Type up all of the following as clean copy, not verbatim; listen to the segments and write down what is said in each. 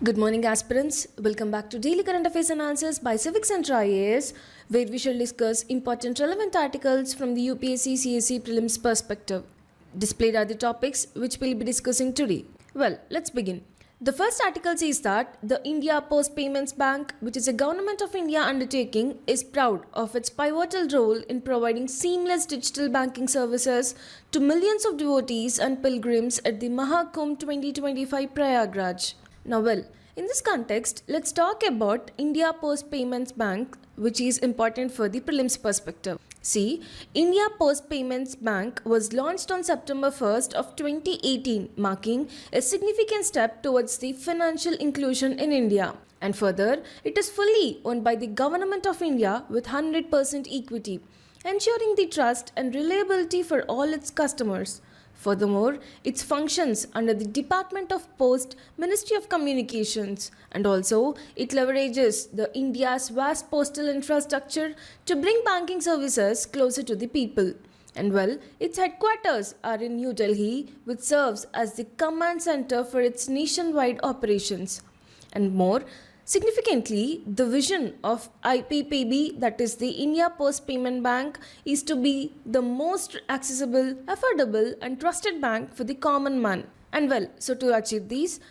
Good morning, aspirants. Welcome back to Daily Current Affairs Analysis by CivicCentre IAS, where we shall discuss important relevant articles from the UPSC CSE Prelims perspective. Displayed are the topics which we'll be discussing today. Well, let's begin. The first article says that the India Post Payments Bank, which is a Government of India undertaking, is proud of its pivotal role in providing seamless digital banking services to millions of devotees and pilgrims at the Mahakumbh 2025 Prayagraj. Now, in this context, let's talk about India Post Payments Bank, which is important for the prelims perspective. See, India Post Payments Bank was launched on September 1st of 2018, marking a significant step towards the financial inclusion in India. And further, it is fully owned by the Government of India with 100% equity, ensuring the trust and reliability for all its customers. Furthermore, it functions under the Department of Post, Ministry of Communications, and also it leverages the India's vast postal infrastructure to bring banking services closer to the people. And its headquarters are in New Delhi, which serves as the command center for its nationwide operations. And more significantly, the vision of IPPB, that is the India Post Payment Bank, is to be the most accessible, affordable and trusted bank for the common man. And so to achieve these,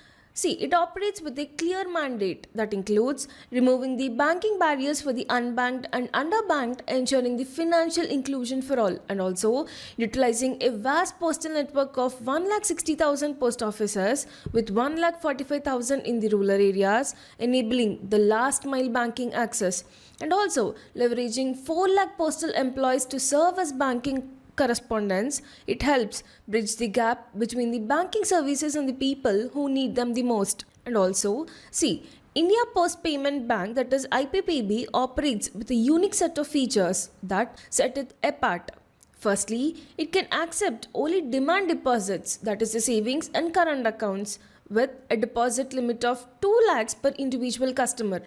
it operates with a clear mandate that includes removing the banking barriers for the unbanked and underbanked, ensuring the financial inclusion for all, and also utilizing a vast postal network of 1,60,000 post offices with 1,45,000 in the rural areas, enabling the last mile banking access, and also leveraging 4 lakh postal employees to serve as banking correspondence. It helps bridge the gap between the banking services and the people who need them the most. And also, India Post Payment Bank, that is IPPB, operates with a unique set of features that set it apart. Firstly, it can accept only demand deposits, that is the savings and current accounts, with a deposit limit of 2 lakhs per individual customer.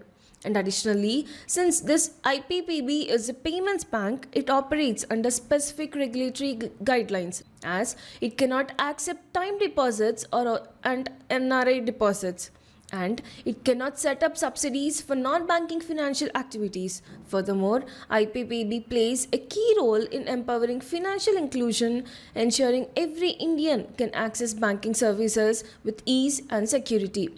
And additionally, since this IPPB is a payments bank, it operates under specific regulatory guidelines, as it cannot accept time deposits and NRI deposits, and it cannot set up subsidies for non-banking financial activities. Furthermore, IPPB plays a key role in empowering financial inclusion, ensuring every Indian can access banking services with ease and security.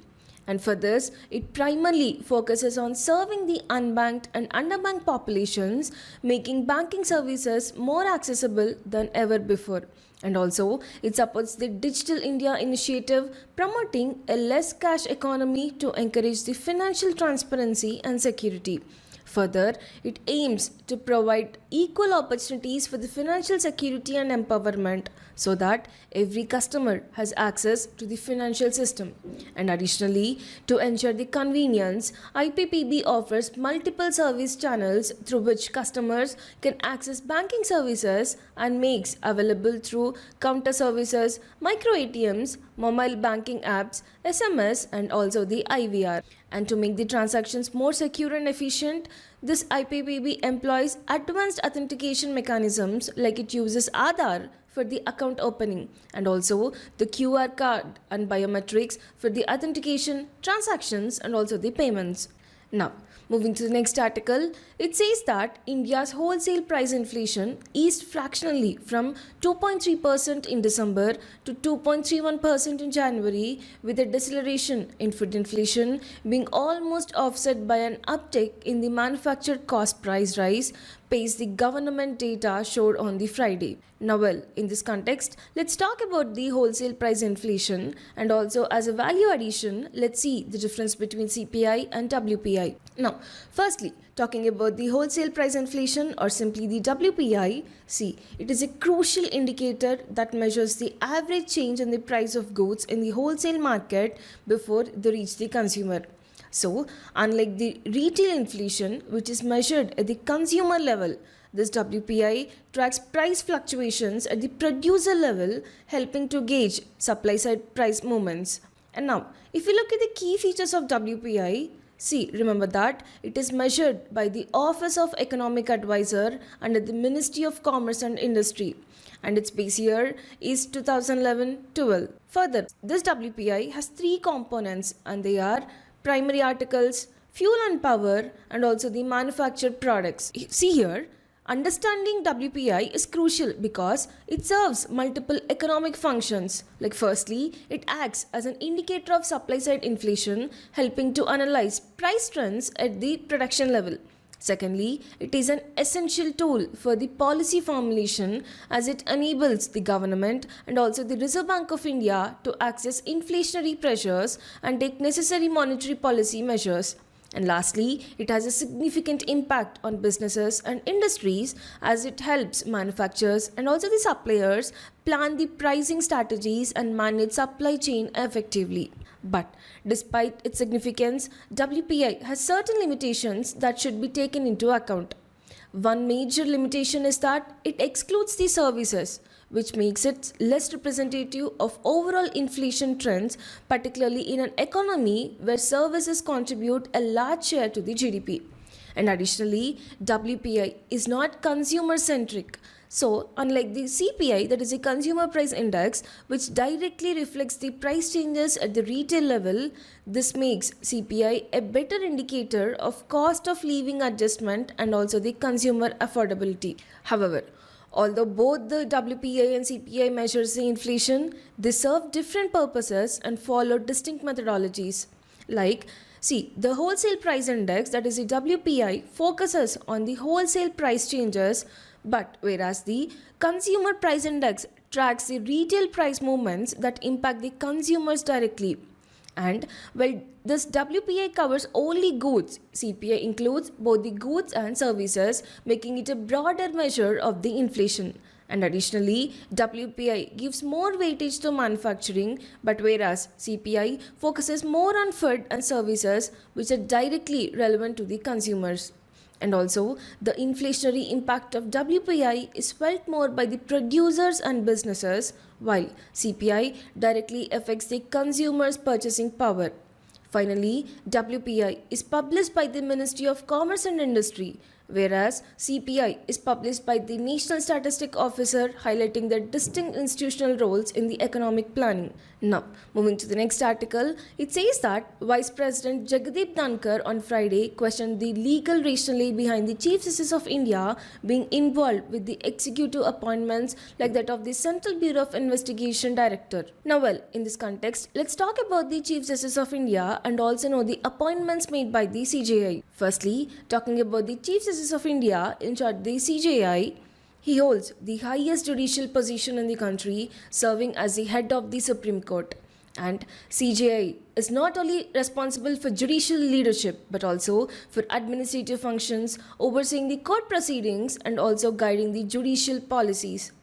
And for this, it primarily focuses on serving the unbanked and underbanked populations, making banking services more accessible than ever before. And also, it supports the Digital India initiative, promoting a less cash economy to encourage the financial transparency and security. Further, it aims to provide equal opportunities for the financial security and empowerment so that every customer has access to the financial system. And additionally, to ensure the convenience, IPPB offers multiple service channels through which customers can access banking services and makes available through counter services, micro ATMs, mobile banking apps, SMS and also the IVR. And to make the transactions more secure and efficient, this IPPB employs advanced authentication mechanisms, like it uses Aadhaar for the account opening and also the QR code and biometrics for the authentication, transactions and also the payments. Now, moving to the next article, it says that India's wholesale price inflation eased fractionally from 2.3% in December to 2.31% in January, with a deceleration in food inflation being almost offset by an uptick in the manufactured cost price rise, pace the government data showed on the Friday. Now, in this context, let's talk about the wholesale price inflation, and also as a value addition, let's see the difference between CPI and WPI. Now, firstly, talking about the wholesale price inflation, or simply the WPI, it is a crucial indicator that measures the average change in the price of goods in the wholesale market before they reach the consumer. So, unlike the retail inflation, which is measured at the consumer level, this WPI tracks price fluctuations at the producer level, helping to gauge supply side price movements. And now, if you look at the key features of WPI, See, remember that it is measured by the Office of Economic Advisor under the Ministry of Commerce and Industry, and its base year is 2011-12. Further, this WPI has three components, and they are primary articles, fuel and power, and also the manufactured products. See here, understanding WPI is crucial because it serves multiple economic functions. Like firstly, it acts as an indicator of supply side inflation, helping to analyze price trends at the production level. Secondly, it is an essential tool for the policy formulation as it enables the government and also the Reserve Bank of India to access inflationary pressures and take necessary monetary policy measures. And lastly, it has a significant impact on businesses and industries as it helps manufacturers and also the suppliers plan the pricing strategies and manage supply chain effectively. But despite its significance, WPI has certain limitations that should be taken into account. One major limitation is that it excludes the services, which makes it less representative of overall inflation trends, particularly in an economy where services contribute a large share to the GDP. And additionally, WPI is not consumer centric. So, unlike the CPI, that is a consumer price index, which directly reflects the price changes at the retail level, this makes CPI a better indicator of cost of living adjustment and also the consumer affordability. However, although both the WPI and CPI measures the inflation, they serve different purposes and follow distinct methodologies. Like, see, the wholesale price index, that is the WPI, focuses on the wholesale price changes, but whereas the consumer price index tracks the retail price movements that impact the consumers directly. And well, this WPI covers only goods. CPI includes both the goods and services, making it a broader measure of the inflation. And additionally, WPI gives more weightage to manufacturing, but whereas CPI focuses more on food and services, which are directly relevant to the consumers. And also, the inflationary impact of WPI is felt more by the producers and businesses, while CPI directly affects the consumer's purchasing power. Finally, WPI is published by the Ministry of Commerce and Industry, whereas CPI is published by the National Statistic Officer, highlighting their distinct institutional roles in the economic planning. Now, moving to the next article, it says that Vice President Jagdeep Dhankar on Friday questioned the legal rationale behind the Chief Justice of India being involved with the executive appointments like that of the Central Bureau of Investigation Director. Now, well, in this context, let's talk about the Chief Justice of India and also know the appointments made by the CJI. Firstly, talking about the Chief Justice of India, in short the CJI, he holds the highest judicial position in the country, serving as the head of the Supreme Court. And CJI is not only responsible for judicial leadership but also for administrative functions, overseeing the court proceedings and also guiding the judicial policies.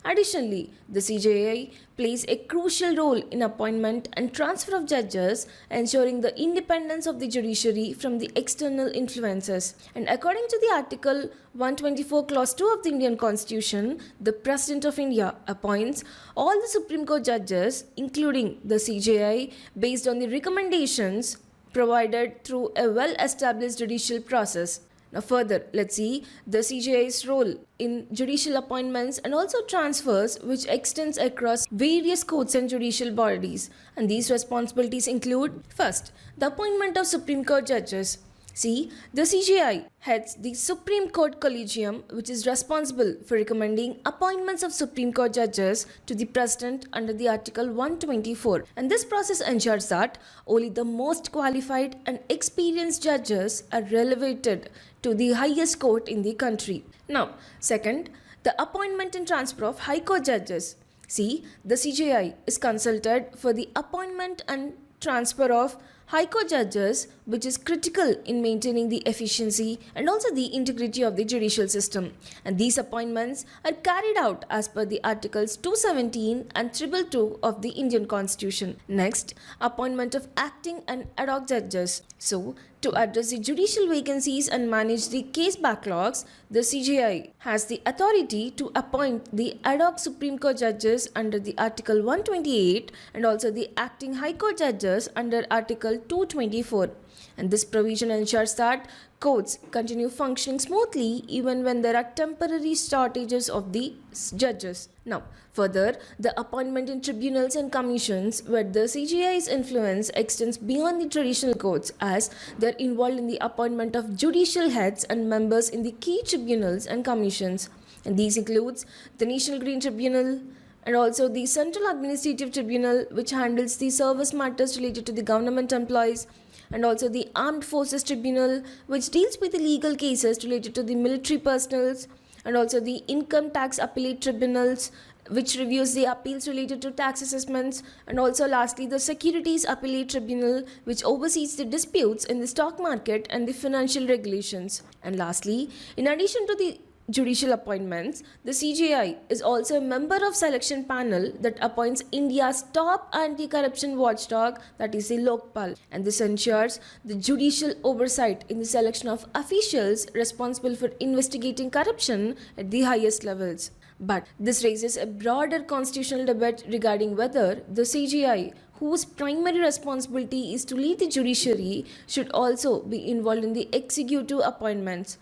Additionally, the CJI plays a crucial role in appointment and transfer of judges, ensuring the independence of the judiciary from the external influences. And according to the Article 124 Clause 2 of the Indian Constitution, the President of India appoints all the Supreme Court judges, including the CJI, based on the recommendations provided through a well-established judicial process. Now further, let's see the CJI's role in judicial appointments and also transfers, which extends across various courts and judicial bodies. And these responsibilities include, first, the appointment of Supreme Court judges. See, the CJI heads the Supreme Court Collegium, which is responsible for recommending appointments of Supreme Court judges to the President under the Article 124. And this process ensures that only the most qualified and experienced judges are relegated to the highest court in the country. Now, second, the appointment and transfer of High Court judges. See, the CJI is consulted for the appointment and transfer of High Court judges, which is critical in maintaining the efficiency and also the integrity of the judicial system. And these appointments are carried out as per the Articles 217 and 222 of the Indian Constitution. Next, appointment of acting and ad hoc judges. So, to address the judicial vacancies and manage the case backlogs, the CJI has the authority to appoint the ad hoc Supreme Court judges under the Article 128 and also the acting High Court judges under Article 224. And this provision ensures that courts continue functioning smoothly even when there are temporary shortages of the judges. Now, further, the appointment in tribunals and commissions where the CGI's influence extends beyond the traditional courts, as they are involved in the appointment of judicial heads and members in the key tribunals and commissions. And these includes the National Green Tribunal, and also the Central Administrative Tribunal, which handles the service matters related to the government employees, and also the Armed Forces Tribunal, which deals with the legal cases related to the military personnel, and also the Income Tax Appellate Tribunals, which reviews the appeals related to tax assessments, and also lastly the Securities Appellate Tribunal, which oversees the disputes in the stock market and the financial regulations. And lastly, in addition to the judicial appointments, the CJI is also a member of selection panel that appoints India's top anti-corruption watchdog, that is the Lokpal, and this ensures the judicial oversight in the selection of officials responsible for investigating corruption at the highest levels. But this raises a broader constitutional debate regarding whether the CJI, whose primary responsibility is to lead the judiciary, should also be involved in the executive appointments.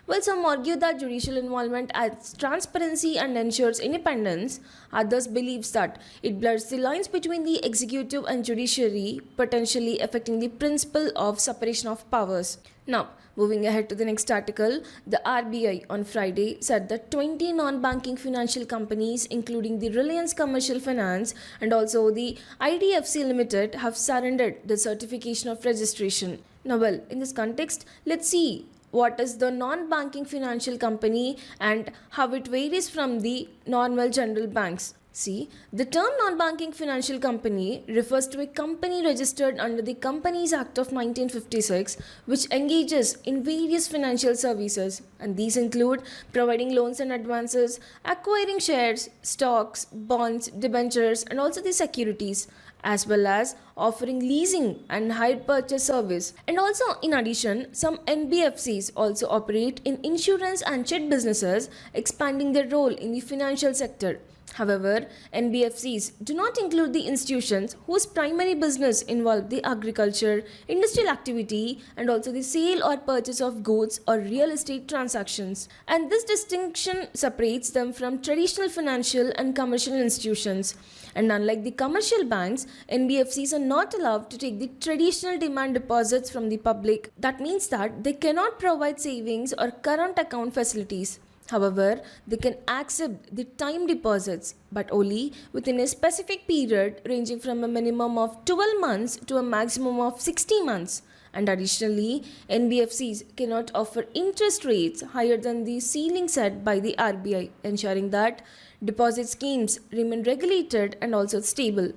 While some argue that judicial involvement adds transparency and ensures independence, others believe that it blurs the lines between the executive and judiciary, potentially affecting the principle of separation of powers. Now, moving ahead to the next article, the RBI on Friday said that 20 non-banking financial companies, including the Reliance Commercial Finance and also the IDFC Limited, have surrendered the certification of registration. Now, well, in this context, let's see what is the non-banking financial company and how it varies from the normal general banks. See, the term non-banking financial company refers to a company registered under the Companies Act of 1956, which engages in various financial services, and these include providing loans and advances, acquiring shares, stocks, bonds, debentures, and also the securities, as well as offering leasing and hire purchase service. And also, in addition, some NBFCs also operate in insurance and check businesses, expanding their role in the financial sector. However, NBFCs do not include the institutions whose primary business involve the agriculture, industrial activity, and also the sale or purchase of goods or real estate transactions. And this distinction separates them from traditional financial and commercial institutions. And unlike the commercial banks, NBFCs are not allowed to take the traditional demand deposits from the public. That means that they cannot provide savings or current account facilities. However, they can accept the time deposits, but only within a specific period ranging from a minimum of 12 months to a maximum of 60 months. And additionally, NBFCs cannot offer interest rates higher than the ceiling set by the RBI, ensuring that deposit schemes remain regulated and also stable.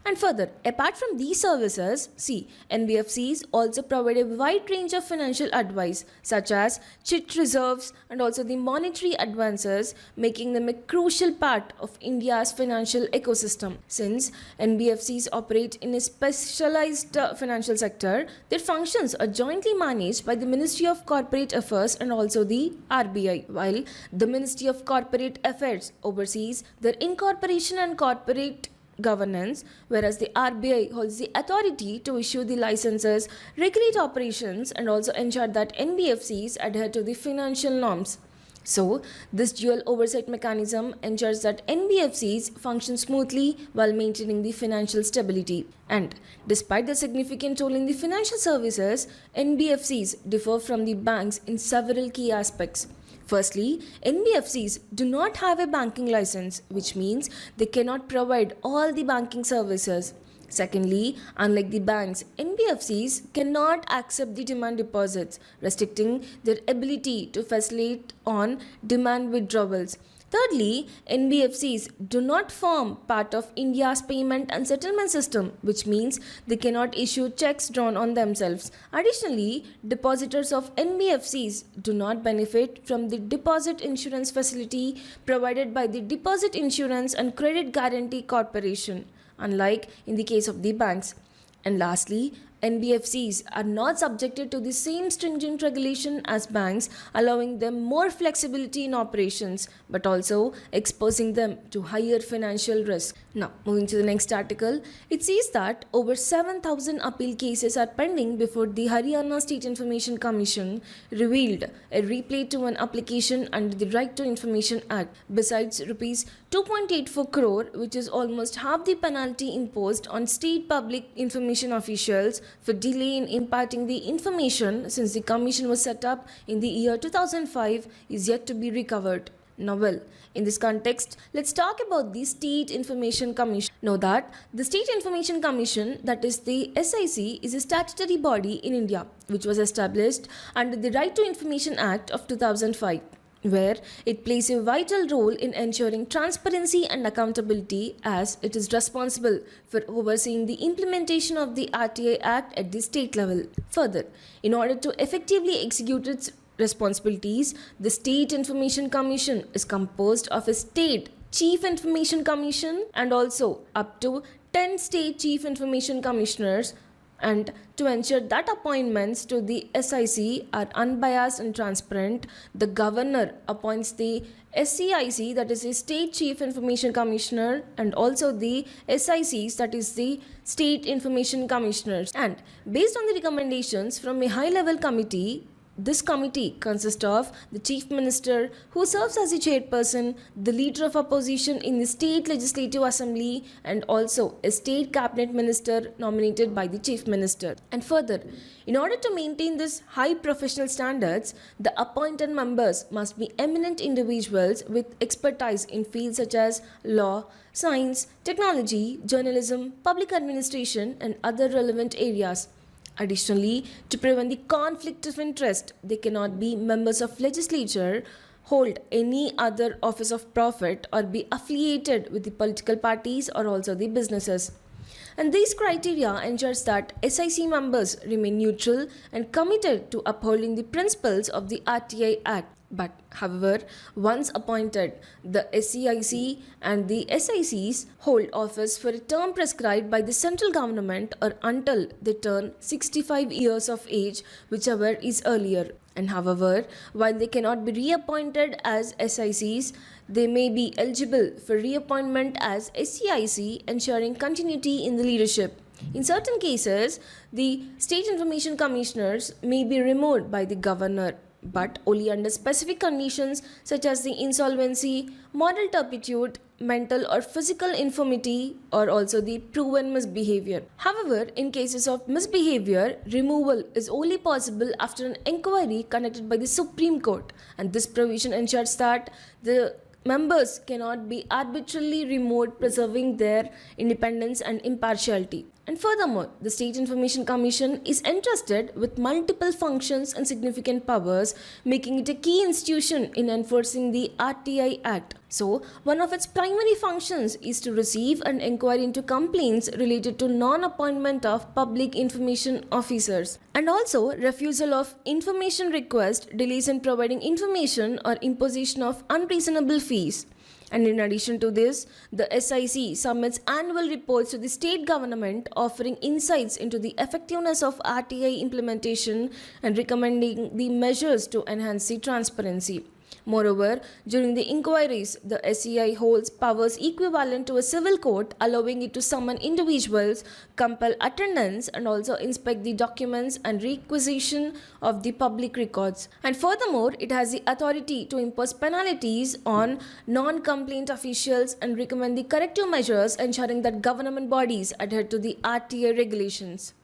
And further, apart from these services, NBFCs also provide a wide range of financial advice such as chit reserves and also the monetary advances, making them a crucial part of India's financial ecosystem. Since NBFCs operate in a specialized financial sector, their functions are jointly managed by the Ministry of Corporate Affairs and also the RBI, while the Ministry of Corporate Affairs oversees their incorporation and corporate governance, whereas the RBI holds the authority to issue the licenses, regulate operations, and also ensure that NBFCs adhere to the financial norms. So, this dual oversight mechanism ensures that NBFCs function smoothly while maintaining the financial stability. And despite the significant role in the financial services, NBFCs differ from the banks in several key aspects. Firstly, NBFCs do not have a banking license, which means they cannot provide all the banking services. Secondly, unlike the banks, NBFCs cannot accept the demand deposits, restricting their ability to facilitate on demand withdrawals. Thirdly, NBFCs do not form part of India's payment and settlement system, which means they cannot issue checks drawn on themselves. Additionally, depositors of NBFCs do not benefit from the deposit insurance facility provided by the Deposit Insurance and Credit Guarantee Corporation, unlike in the case of the banks. And lastly, NBFCs are not subjected to the same stringent regulation as banks, allowing them more flexibility in operations, but also exposing them to higher financial risk. Now, moving to the next article, it says that over 7,000 appeal cases are pending before the Haryana State Information Commission revealed a reply to an application under the Right to Information Act. Besides rupees 2.84 crore, which is almost half the penalty imposed on state public information officials for delay in imparting the information since the commission was set up in the year 2005, is yet to be recovered. Now, well, in this context, let's talk about the State Information Commission. Know that the State Information Commission, that is the SIC, is a statutory body in India which was established under the Right to Information Act of 2005, where it plays a vital role in ensuring transparency and accountability, as it is responsible for overseeing the implementation of the RTI Act at the state level. Further, in order to effectively execute its responsibilities, the State Information Commission is composed of a State Chief Information Commission and also up to 10 State Chief Information Commissioners, and to ensure that appointments to the SIC are unbiased and transparent, the governor appoints the SCIC, that is a State Chief Information Commissioner, and also the SICs, that is the State Information Commissioners. And based on the recommendations from a high-level committee, this committee consists of the Chief Minister, who serves as the chairperson, the leader of opposition in the State Legislative Assembly, and also a State Cabinet Minister nominated by the Chief Minister. And further, in order to maintain this high professional standards, the appointed members must be eminent individuals with expertise in fields such as law, science, technology, journalism, public administration, and other relevant areas. Additionally, to prevent the conflict of interest, they cannot be members of legislature, hold any other office of profit, or be affiliated with the political parties or also the businesses. And these criteria ensures that SIC members remain neutral and committed to upholding the principles of the RTI Act. But, however, once appointed, the SCIC and the SICs hold office for a term prescribed by the central government or until they turn 65 years of age, whichever is earlier. And however, while they cannot be reappointed as SICs, they may be eligible for reappointment as SCIC, ensuring continuity in the leadership. In certain cases, the State Information Commissioners may be removed by the governor, but only under specific conditions such as the insolvency, moral turpitude, mental or physical infirmity, or also the proven misbehavior. However, in cases of misbehavior, removal is only possible after an inquiry conducted by the Supreme Court, and this provision ensures that the members cannot be arbitrarily removed, preserving their independence and impartiality. And furthermore, the State Information Commission is entrusted with multiple functions and significant powers, making it a key institution in enforcing the RTI Act. So, one of its primary functions is to receive and inquire into complaints related to non-appointment of public information officers, and also refusal of information request, delays in providing information, or imposition of unreasonable fees. And in addition to this, the SIC submits annual reports to the state government offering insights into the effectiveness of RTI implementation and recommending the measures to enhance the transparency. Moreover, during the inquiries, the SCI holds powers equivalent to a civil court, allowing it to summon individuals, compel attendance, and also inspect the documents and requisition of the public records. And furthermore, it has the authority to impose penalties on non-complaint officials and recommend the corrective measures, ensuring that government bodies adhere to the RTI regulations.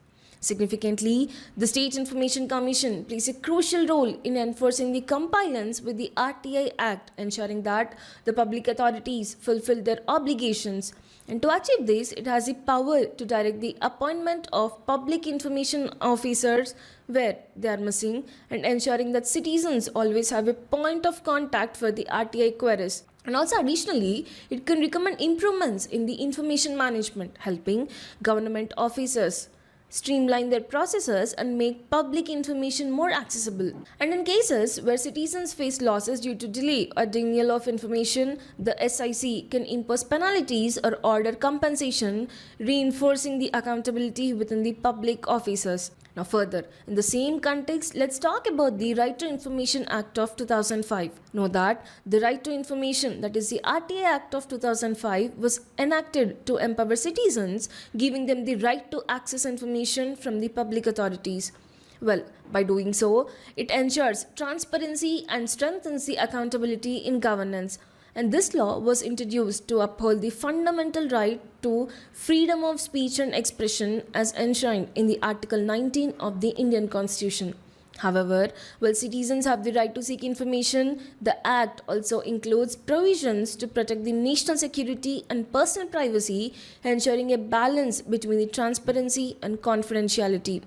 Significantly, the State Information Commission plays a crucial role in enforcing the compliance with the RTI Act, ensuring that the public authorities fulfill their obligations. And to achieve this, it has the power to direct the appointment of public information officers where they are missing, and ensuring that citizens always have a point of contact for the RTI queries. And also additionally, it can recommend improvements in the information management, helping government officers streamline their processes, and make public information more accessible. And in cases where citizens face losses due to delay or denial of information, the SIC can impose penalties or order compensation, reinforcing the accountability within the public officers. Now further, in the same context, let's talk about the Right to Information Act of 2005. Know that the Right to Information, that is the RTA Act of 2005, was enacted to empower citizens, giving them the right to access information from the public authorities. Well, by doing so, it ensures transparency and strengthens the accountability in governance. And this law was introduced to uphold the fundamental right to freedom of speech and expression as enshrined in the Article 19 of the Indian Constitution. However, while citizens have the right to seek information, the Act also includes provisions to protect the national security and personal privacy, ensuring a balance between the transparency and confidentiality.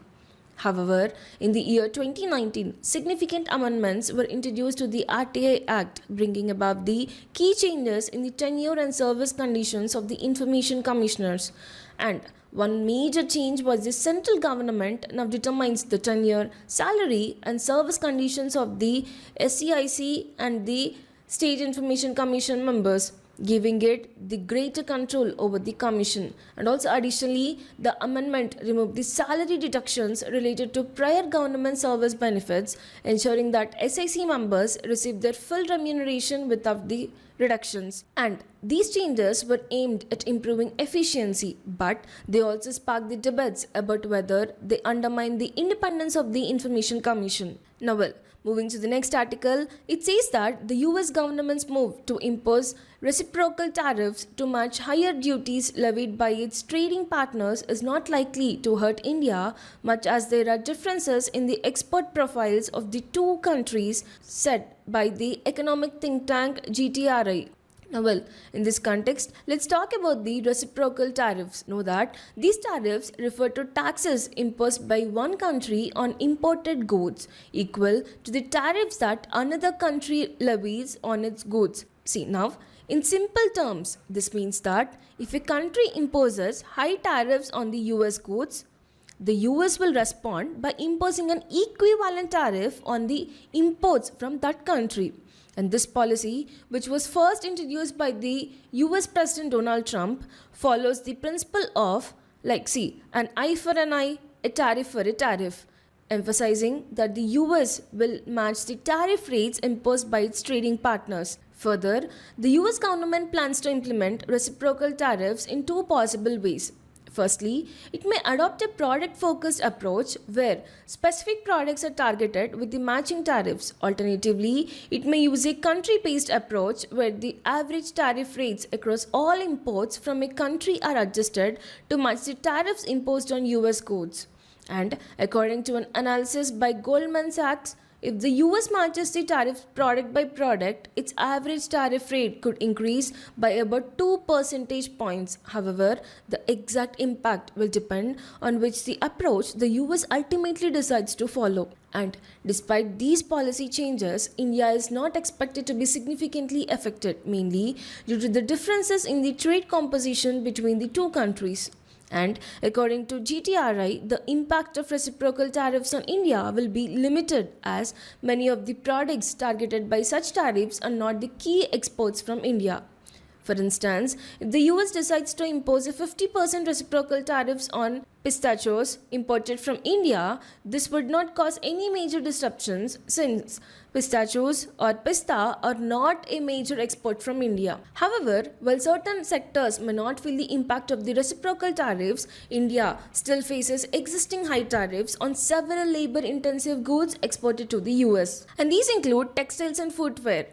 However, in the year 2019, significant amendments were introduced to the RTA Act, bringing about the key changes in the tenure and service conditions of the information commissioners. And one major change was the central government now determines the tenure, salary, and service conditions of the SEIC and the State Information Commission members, giving it the greater control over the commission. And also additionally, the amendment removed the salary deductions related to prior government service benefits, ensuring that SIC members receive their full remuneration without the reductions. And these changes were aimed at improving efficiency, but they also sparked the debates about whether they undermine the independence of the Information Commission. Now well, moving to the next article, it says that the US government's move to impose reciprocal tariffs to match higher duties levied by its trading partners is not likely to hurt India, much as there are differences in the export profiles of the two countries, said by the economic think tank GTRI. Now well, in this context, let's talk about the reciprocal tariffs. Know that these tariffs refer to taxes imposed by one country on imported goods equal to the tariffs that another country levies on its goods. See now, in simple terms, this means that if a country imposes high tariffs on the US goods, the US will respond by imposing an equivalent tariff on the imports from that country. And this policy, which was first introduced by the US President Donald Trump, follows the principle of, an eye for an eye, a tariff for a tariff, emphasizing that the US will match the tariff rates imposed by its trading partners. Further, the US government plans to implement reciprocal tariffs in two possible ways. Firstly, it may adopt a product-focused approach where specific products are targeted with the matching tariffs. Alternatively, it may use a country-based approach where the average tariff rates across all imports from a country are adjusted to match the tariffs imposed on US goods. And according to an analysis by Goldman Sachs, if the US matches the tariff product by product, its average tariff rate could increase by about 2 percentage points. However, the exact impact will depend on which the approach the US ultimately decides to follow. And despite these policy changes, India is not expected to be significantly affected, mainly due to the differences in the trade composition between the two countries. And according to GTRI, the impact of reciprocal tariffs on India will be limited as many of the products targeted by such tariffs are not the key exports from India. For instance, if the US decides to impose a 50% reciprocal tariffs on pistachios imported from India, this would not cause any major disruptions since pistachios or pista are not a major export from India. However, while certain sectors may not feel the impact of the reciprocal tariffs, India still faces existing high tariffs on several labor-intensive goods exported to the US. And these include textiles and footwear,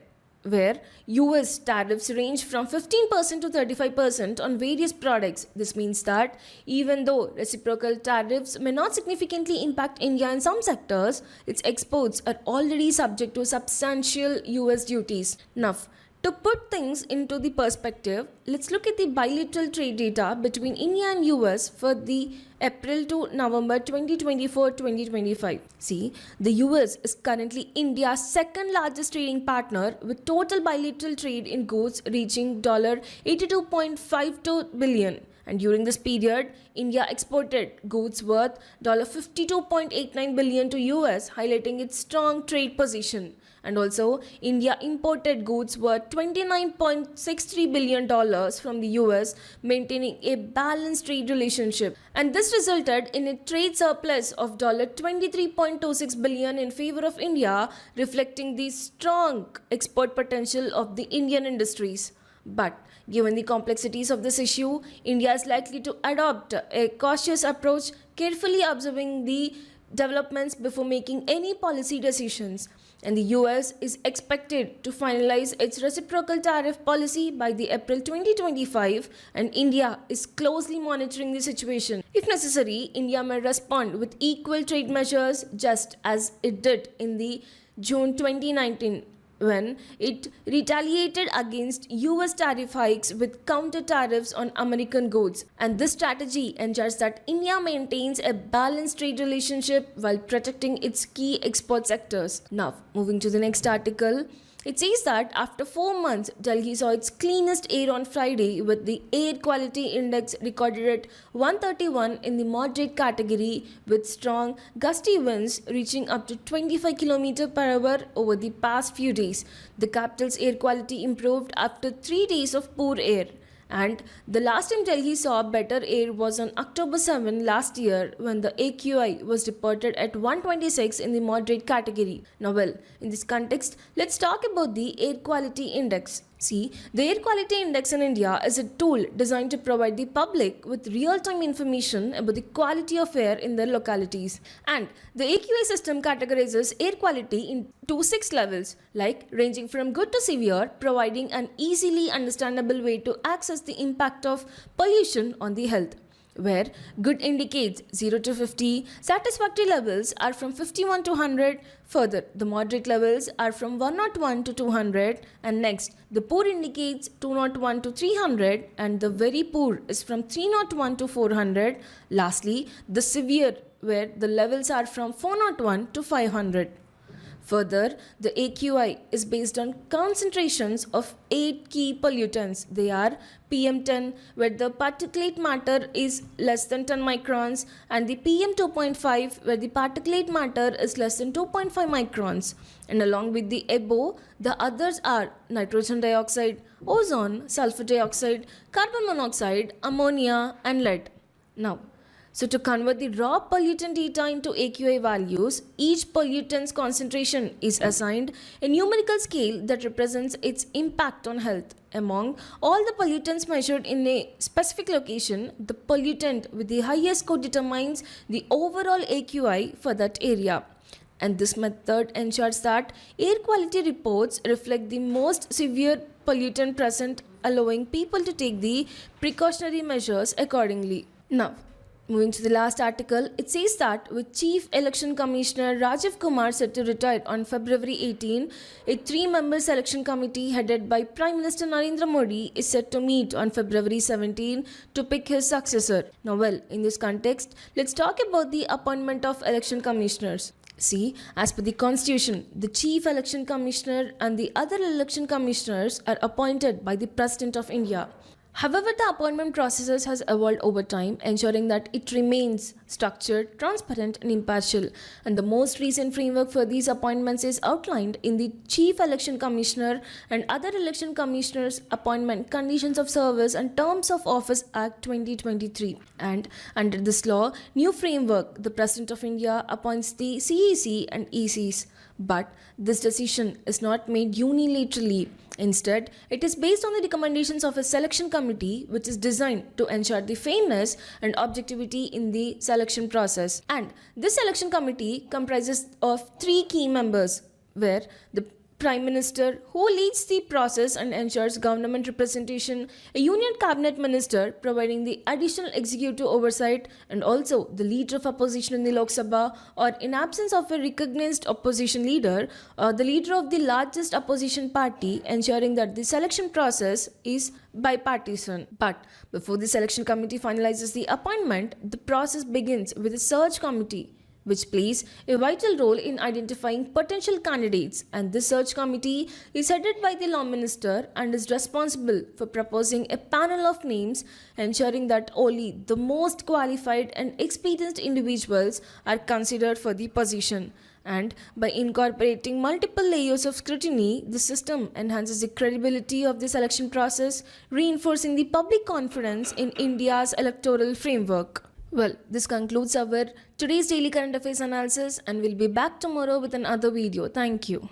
where US tariffs range from 15% to 35% on various products. This means that even though reciprocal tariffs may not significantly impact India in some sectors, its exports are already subject to substantial US duties. Now, to put things into the perspective, let's look at the bilateral trade data between India and US for the April to November 2024-2025. See, the US is currently India's second largest trading partner with total bilateral trade in goods reaching $82.52 billion. And during this period, India exported goods worth $52.89 billion to US, highlighting its strong trade position. And also, India imported goods worth $29.63 billion from the US, maintaining a balanced trade relationship. And this resulted in a trade surplus of $23.26 billion in favor of India, reflecting the strong export potential of the Indian industries. But given the complexities of this issue, India is likely to adopt a cautious approach, carefully observing the developments before making any policy decisions. And the US is expected to finalize its reciprocal tariff policy by the April 2025, and India is closely monitoring the situation. If necessary, India may respond with equal trade measures just as it did in the June 2019 when it retaliated against US tariff hikes with counter tariffs on American goods. And this strategy ensures that India maintains a balanced trade relationship while protecting its key export sectors. Now, moving to the next article. It says that after 4 months, Delhi saw its cleanest air on Friday, with the air quality index recorded at 131 in the moderate category, with strong gusty winds reaching up to 25 km per hour over the past few days. The capital's air quality improved after 3 days of poor air. And the last time Delhi saw better air was on October 7 last year, when the AQI was reported at 126 in the moderate category. Now, well, in this context, let's talk about the air quality index. See, the Air Quality Index in India is a tool designed to provide the public with real-time information about the quality of air in their localities. And the AQI system categorizes air quality into 6 levels, like ranging from good to severe, providing an easily understandable way to access the impact of pollution on the health. Where good indicates 0 to 50, satisfactory levels are from 51 to 100, further the moderate levels are from 101 to 200, and next the poor indicates 201 to 300, and the very poor is from 301 to 400. Lastly, the severe, where the levels are from 401 to 500. Further, the AQI is based on concentrations of 8 key pollutants. They are PM10, where the particulate matter is less than 10 microns, and the PM2.5, where the particulate matter is less than 2.5 microns. And along with the above, the others are nitrogen dioxide, ozone, sulfur dioxide, carbon monoxide, ammonia, and lead. Now, so to convert the raw pollutant data into AQI values, each pollutant's concentration is assigned a numerical scale that represents its impact on health. Among all the pollutants measured in a specific location, the pollutant with the highest score determines the overall AQI for that area. And this method ensures that air quality reports reflect the most severe pollutant present, allowing people to take the precautionary measures accordingly. Now, moving to the last article, it says that with Chief Election Commissioner Rajiv Kumar set to retire on February 18, a 3-member selection committee headed by Prime Minister Narendra Modi is set to meet on February 17 to pick his successor. Now, well, in this context, let's talk about the appointment of election commissioners. See, as per the Constitution, the Chief Election Commissioner and the other election commissioners are appointed by the President of India. However, the appointment process has evolved over time, ensuring that it remains structured, transparent, and impartial. And the most recent framework for these appointments is outlined in the Chief Election Commissioner and Other Election Commissioners Appointment Conditions of Service and Terms of Office Act 2023. And under this law, new framework, the President of India appoints the CEC and ECs. But this decision is not made unilaterally. Instead, it is based on the recommendations of a selection committee, which is designed to ensure the fairness and objectivity in the selection process. And this selection committee comprises of 3 key members, where the Prime Minister, who leads the process and ensures government representation, a Union Cabinet Minister providing the additional executive oversight, and also the leader of opposition in the Lok Sabha, or in absence of a recognized opposition leader, the leader of the largest opposition party, ensuring that the selection process is bipartisan. But before the selection committee finalizes the appointment, the process begins with a search committee, which plays a vital role in identifying potential candidates, and this search committee is headed by the Law Minister and is responsible for proposing a panel of names, ensuring that only the most qualified and experienced individuals are considered for the position. And by incorporating multiple layers of scrutiny, the system enhances the credibility of the selection process, reinforcing the public confidence in India's electoral framework. Well, this concludes our today's daily current affairs analysis, and we'll be back tomorrow with another video. Thank you.